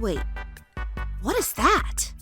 Wait, what is that?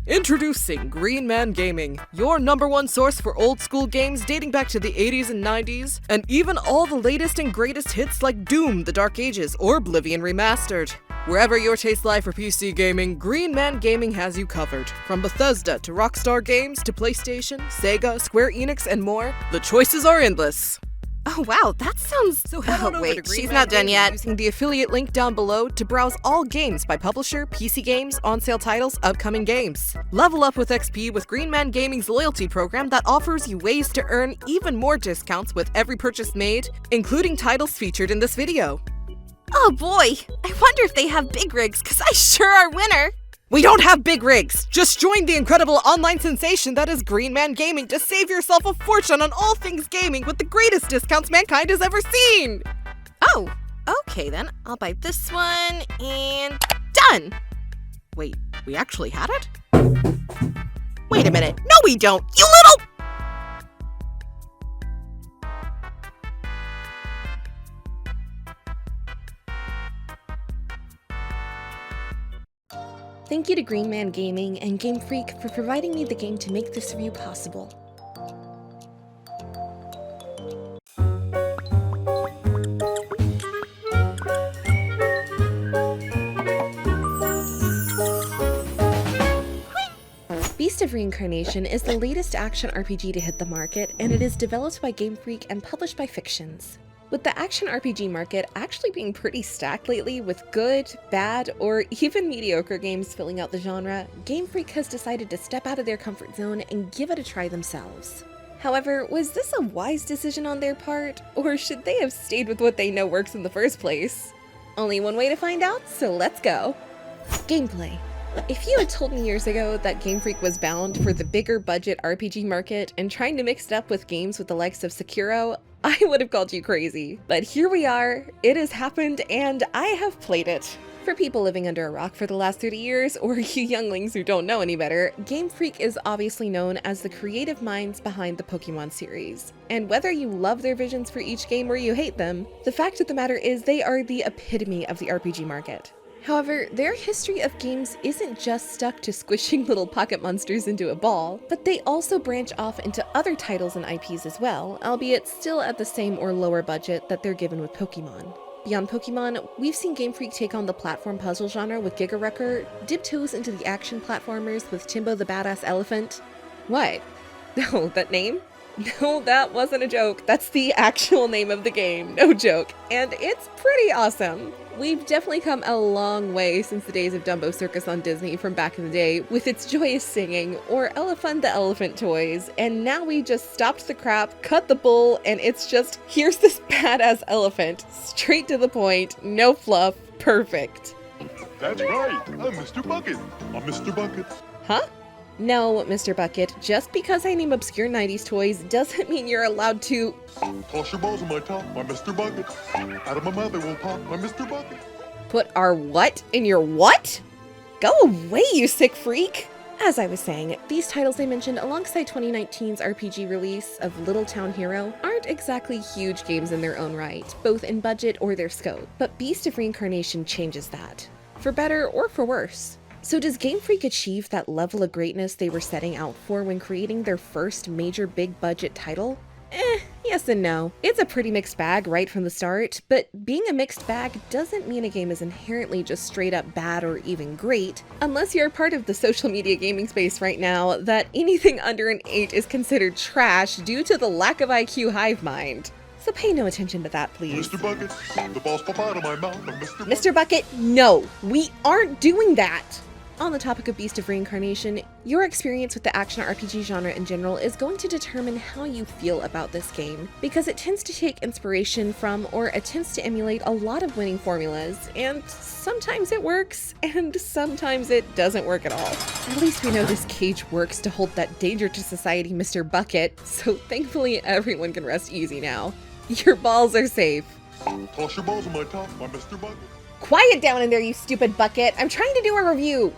Introducing Green Man Gaming, your #1 source for old school games dating back to the 80s and 90s, and even all the latest and greatest hits like Doom, The Dark Ages, or Oblivion Remastered. Wherever your tastes lie for PC gaming, Green Man Gaming has you covered. From Bethesda to Rockstar Games to PlayStation, Sega, Square Enix, and more, the choices are endless. Oh wow, that sounds... So head on over to wait, Green she's Man not done Gaming yet. using the affiliate link down below to browse all games by publisher, PC games, on-sale titles, upcoming games. Level up with XP with Green Man Gaming's loyalty program that offers you ways to earn even more discounts with every purchase made, including titles featured in this video. Oh boy, I wonder if they have big rigs, cause I sure are winner. We don't have big rigs! Just join the incredible online sensation that is Green Man Gaming to save yourself a fortune on all things gaming with the greatest discounts mankind has ever seen! Oh, okay then. I'll buy this one, and done! Wait, we actually had it? Wait a minute. No we don't, you little... Thank you to Green Man Gaming and Game Freak for providing me the game to make this review possible. Beast of Reincarnation is the latest action RPG to hit the market, and it is developed by Game Freak and published by Fictions. With the action RPG market actually being pretty stacked lately with good, bad, or even mediocre games filling out the genre, Game Freak has decided to step out of their comfort zone and give it a try themselves. However, was this a wise decision on their part, or should they have stayed with what they know works in the first place? Only one way to find out, so let's go! Gameplay. If you had told me years ago that Game Freak was bound for the bigger budget RPG market and trying to mix it up with games with the likes of Sekiro, I would have called you crazy. But here we are, it has happened, and I have played it. For people living under a rock for the last 30 years, or you younglings who don't know any better, Game Freak is obviously known as the creative minds behind the Pokemon series. And whether you love their visions for each game or you hate them, the fact of the matter is they are the epitome of the RPG market. However, their history of games isn't just stuck to squishing little pocket monsters into a ball, but they also branch off into other titles and IPs as well, albeit still at the same or lower budget that they're given with Pokemon. Beyond Pokemon, we've seen Game Freak take on the platform puzzle genre with Giga Wrecker, dip toes into the action platformers with Timbo the Badass Elephant. What? No, that name? No, that wasn't a joke. That's the actual name of the game, no joke. And it's pretty awesome. We've definitely come a long way since the days of Dumbo Circus on Disney from back in the day with its joyous singing, or Elephant the Elephant toys, and now we just stopped the crap, cut the bull, and it's just, here's this badass elephant, straight to the point, no fluff, perfect. That's right, I'm Mr. Bucket. I'm Mr. Bucket. Huh? No, Mr. Bucket, just because I name obscure 90s toys doesn't mean you're allowed to— Toss your balls in my top, I'm Mr. Bucket. Out of my mouth they will pop, I'm Mr. Bucket. Put our what in your what? Go away, you sick freak! As I was saying, these titles I mentioned alongside 2019's RPG release of Little Town Hero aren't exactly huge games in their own right, both in budget or their scope, but Beast of Reincarnation changes that. For better or for worse. So does Game Freak achieve that level of greatness they were setting out for when creating their first major big budget title? Yes and no. It's a pretty mixed bag right from the start, but being a mixed bag doesn't mean a game is inherently just straight up bad or even great, unless you're part of the social media gaming space right now that anything under an 8 is considered trash due to the lack of IQ hive mind. So pay no attention to that, please. Mr. Bucket, the balls pop out of my mouth, I'm Mr. Bucket. Mr. Bucket, no, we aren't doing that! On the topic of Beast of Reincarnation, your experience with the action RPG genre in general is going to determine how you feel about this game, because it tends to take inspiration from or attempts to emulate a lot of winning formulas, and sometimes it works, and sometimes it doesn't work at all. At least we know this cage works to hold that danger to society Mr. Bucket, so thankfully everyone can rest easy now. Your balls are safe. Toss your balls in my top, I'm Mr. Bucket. Quiet down in there, you stupid bucket! I'm trying to do a review!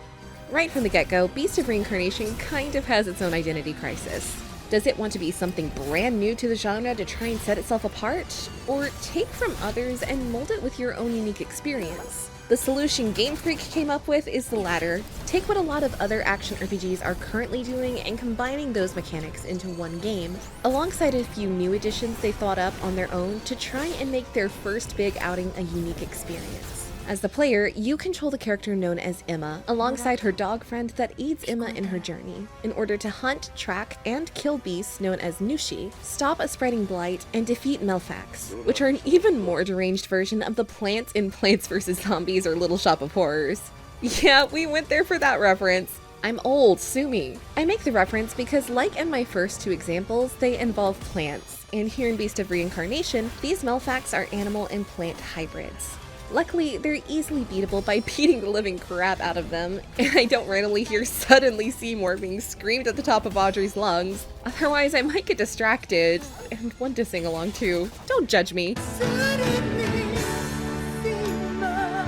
Right from the get-go, Beast of Reincarnation kind of has its own identity crisis. Does it want to be something brand new to the genre to try and set itself apart? Or take from others and mold it with your own unique experience? The solution Game Freak came up with is the latter. Take what a lot of other action RPGs are currently doing and combining those mechanics into one game, alongside a few new additions they thought up on their own to try and make their first big outing a unique experience. As the player, you control the character known as Emma, alongside her dog friend that aids Emma in her journey, in order to hunt, track, and kill beasts known as Nushi, stop a spreading blight, and defeat Melfax, which are an even more deranged version of the plants in Plants vs. Zombies or Little Shop of Horrors. Yeah, we went there for that reference. I'm old, sue me. I make the reference because, like in my first two examples, they involve plants, and here in Beast of Reincarnation, these Melfax are animal and plant hybrids. Luckily, they're easily beatable by beating the living crap out of them, and I don't randomly hear "Suddenly Seymour" being screamed at the top of Audrey's lungs. Otherwise, I might get distracted, and want to sing along too. Don't judge me. Suddenly, Seymour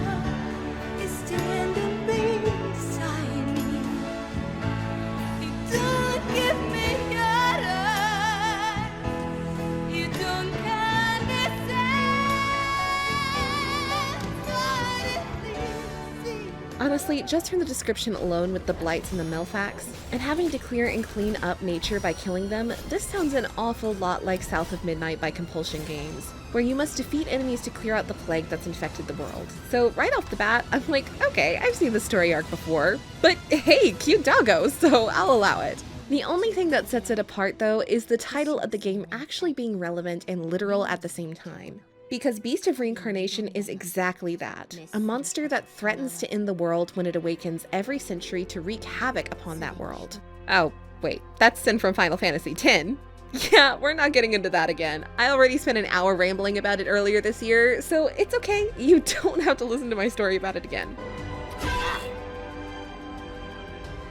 is standing beside me. You don't give me your eyes. You don't understand. Honestly, just from the description alone with the blights and the Melfax, and having to clear and clean up nature by killing them, this sounds an awful lot like South of Midnight by Compulsion Games, where you must defeat enemies to clear out the plague that's infected the world. So right off the bat, I'm like, okay, I've seen this story arc before, but hey, cute doggo, so I'll allow it. The only thing that sets it apart, though, is the title of the game actually being relevant and literal at the same time. Because Beast of Reincarnation is exactly that, a monster that threatens to end the world when it awakens every century to wreak havoc upon that world. Oh, wait, that's Sin from Final Fantasy X. Yeah, we're not getting into that again. I already spent an hour rambling about it earlier this year, so it's okay, you don't have to listen to my story about it again.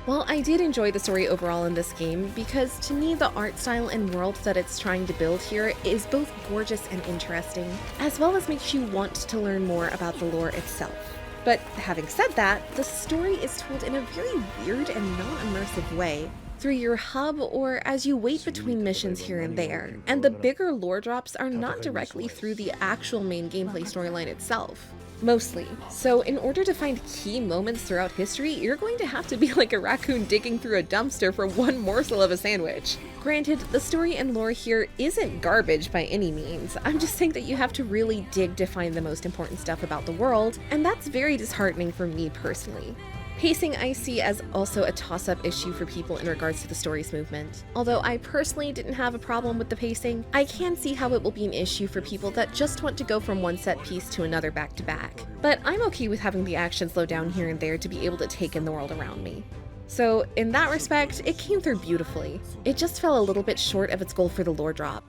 While I did enjoy the story overall in this game, because to me the art style and world that it's trying to build here is both gorgeous and interesting, as well as makes you want to learn more about the lore itself. But having said that, the story is told in a very weird and non-immersive way, through your hub or as you wait between missions here and there, and the bigger lore drops are not directly through the actual main gameplay storyline itself. Mostly. So in order to find key moments throughout history, you're going to have to be like a raccoon digging through a dumpster for one morsel of a sandwich. Granted, the story and lore here isn't garbage by any means. I'm just saying that you have to really dig to find the most important stuff about the world, and that's very disheartening for me personally. Pacing I see as also a toss-up issue for people in regards to the story's movement. Although I personally didn't have a problem with the pacing, I can see how it will be an issue for people that just want to go from one set piece to another back to back. But I'm okay with having the action slow down here and there to be able to take in the world around me. So in that respect, it came through beautifully. It just fell a little bit short of its goal for the lore drop.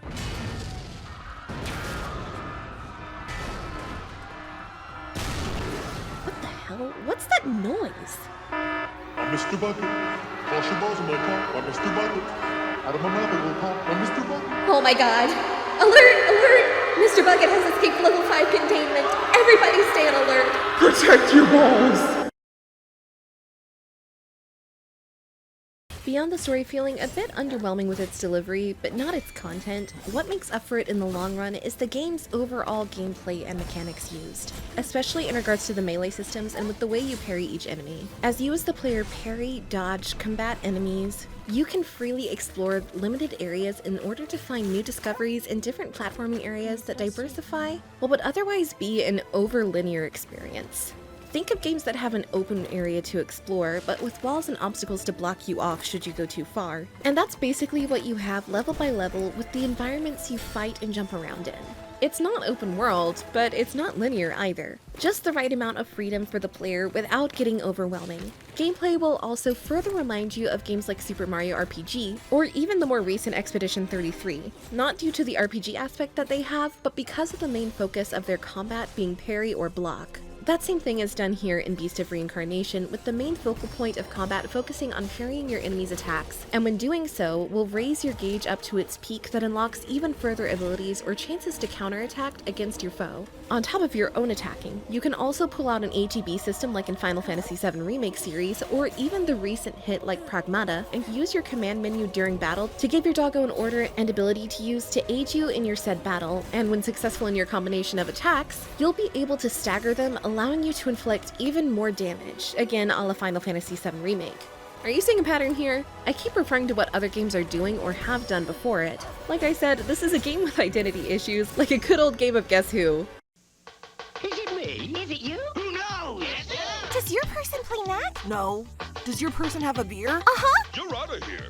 What's that noise? I'm Mr. Bucket. Toss your balls in my top. I'm Mr. Bucket. Out of my mouth it will pop. I'm Mr. Bucket. Oh my god. Alert! Alert! Mr. Bucket has escaped level 5 containment. Everybody stay on alert. Protect your balls! Beyond the story feeling a bit underwhelming with its delivery, but not its content, what makes up for it in the long run is the game's overall gameplay and mechanics used, especially in regards to the melee systems and with the way you parry each enemy. As you as the player parry, dodge, combat enemies, you can freely explore limited areas in order to find new discoveries in different platforming areas that diversify what would otherwise be an over-linear experience. Think of games that have an open area to explore, but with walls and obstacles to block you off should you go too far. And that's basically what you have level by level with the environments you fight and jump around in. It's not open world, but it's not linear either. Just the right amount of freedom for the player without getting overwhelming. Gameplay will also further remind you of games like Super Mario RPG, or even the more recent Expedition 33, not due to the RPG aspect that they have, but because of the main focus of their combat being parry or block. That same thing is done here in Beast of Reincarnation, with the main focal point of combat focusing on parrying your enemy's attacks, and when doing so, will raise your gauge up to its peak that unlocks even further abilities or chances to counterattack against your foe. On top of your own attacking, you can also pull out an ATB system like in Final Fantasy VII Remake series, or even the recent hit like Pragmata, and use your command menu during battle to give your doggo an order and ability to use to aid you in your said battle, and when successful in your combination of attacks, you'll be able to stagger them allowing you to inflict even more damage, again a la Final Fantasy VII Remake. Are you seeing a pattern here? I keep referring to what other games are doing or have done before it. Like I said, this is a game with identity issues, like a good old game of Guess Who. Is it me? Is it you? Who knows? Does your person play Knack? No. Does your person have a beer? Uh-huh. You're out of here.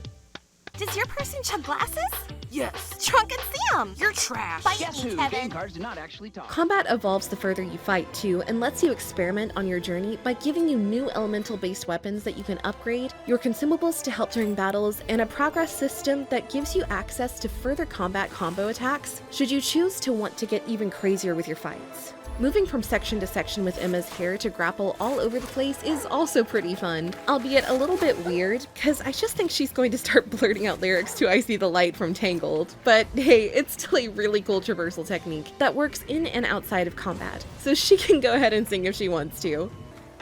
Does your person chug glasses? Yes. Trunk and Sam! You're trash. Bite Guess me, who? Kevin. Game cards do not actually talk. Combat evolves the further you fight too, and lets you experiment on your journey by giving you new elemental-based weapons that you can upgrade, your consumables to help during battles, and a progress system that gives you access to further combat combo attacks, should you choose to want to get even crazier with your fights. Moving from section to section with Emma's hair to grapple all over the place is also pretty fun, albeit a little bit weird, cause I just think she's going to start blurting out lyrics to I See the Light from Tangled. But hey, it's still a really cool traversal technique that works in and outside of combat, so she can go ahead and sing if she wants to.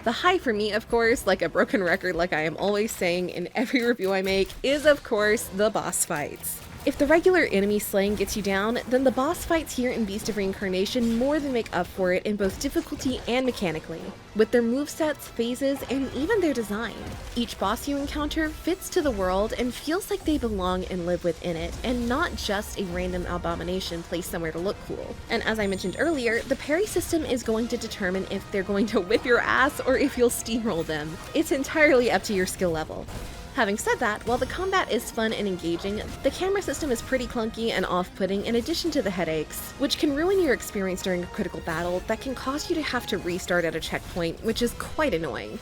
The high for me, of course, like a broken record like I am always saying in every review I make, is of course the boss fights. If the regular enemy slaying gets you down, then the boss fights here in Beast of Reincarnation more than make up for it in both difficulty and mechanically, with their movesets, phases, and even their design. Each boss you encounter fits to the world and feels like they belong and live within it, and not just a random abomination placed somewhere to look cool. And as I mentioned earlier, the parry system is going to determine if they're going to whip your ass or if you'll steamroll them. It's entirely up to your skill level. Having said that, while the combat is fun and engaging, the camera system is pretty clunky and off-putting in addition to the headaches, which can ruin your experience during a critical battle that can cause you to have to restart at a checkpoint, which is quite annoying.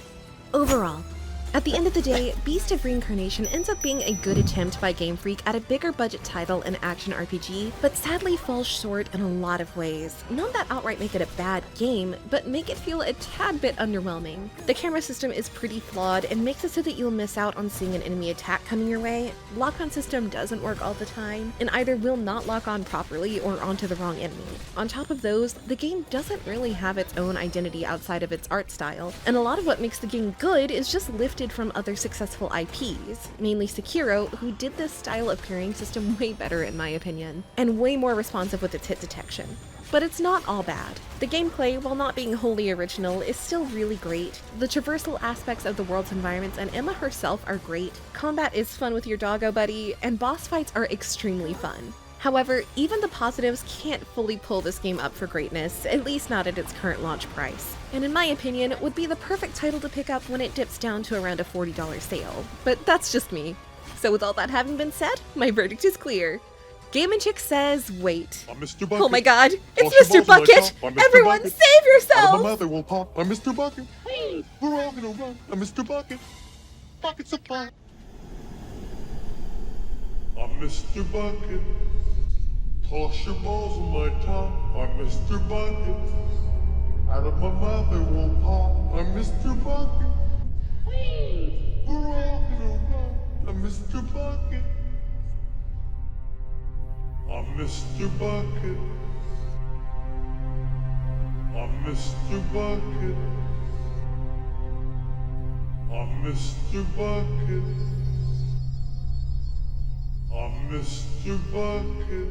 Overall, at the end of the day, Beast of Reincarnation ends up being a good attempt by Game Freak at a bigger budget title and action RPG, but sadly falls short in a lot of ways. Not that outright make it a bad game, but make it feel a tad bit underwhelming. The camera system is pretty flawed and makes it so that you'll miss out on seeing an enemy attack coming your way. Lock-on system doesn't work all the time, and either will not lock on properly or onto the wrong enemy. On top of those, the game doesn't really have its own identity outside of its art style, and a lot of what makes the game good is just lifted from other successful IPs, mainly Sekiro, who did this style of parrying system way better in my opinion, and way more responsive with its hit detection. But it's not all bad. The gameplay, while not being wholly original, is still really great. The traversal aspects of the world's environments and Emma herself are great, combat is fun with your doggo buddy, and boss fights are extremely fun. However, even the positives can't fully pull this game up for greatness, at least not at its current launch price. And in my opinion, it would be the perfect title to pick up when it dips down to around a $40 sale. But that's just me. So with all that having been said, my verdict is clear. Game and Chick says, wait. I'm Mr. Bucket. Oh my god, Toss it's your Mr. balls in my Bucket! top. I'm Mr. Everyone Bucket. save Out of my yourself! mouth it will pop. I'm Mr. Bucket. We're all gonna run. I'm Mr. Bucket. Buckets of fun. I'm Mr. Bucket. Toss your balls in my top. I'm Mr. Bucket. Out of my mouth it will pop. I'm Mr. Bucket. We're all gonna run. I'm Mr. Bucket. I'm Mr. Bucket. I'm Mr. Bucket. I'm Mr. Bucket. I'm Mr. Bucket.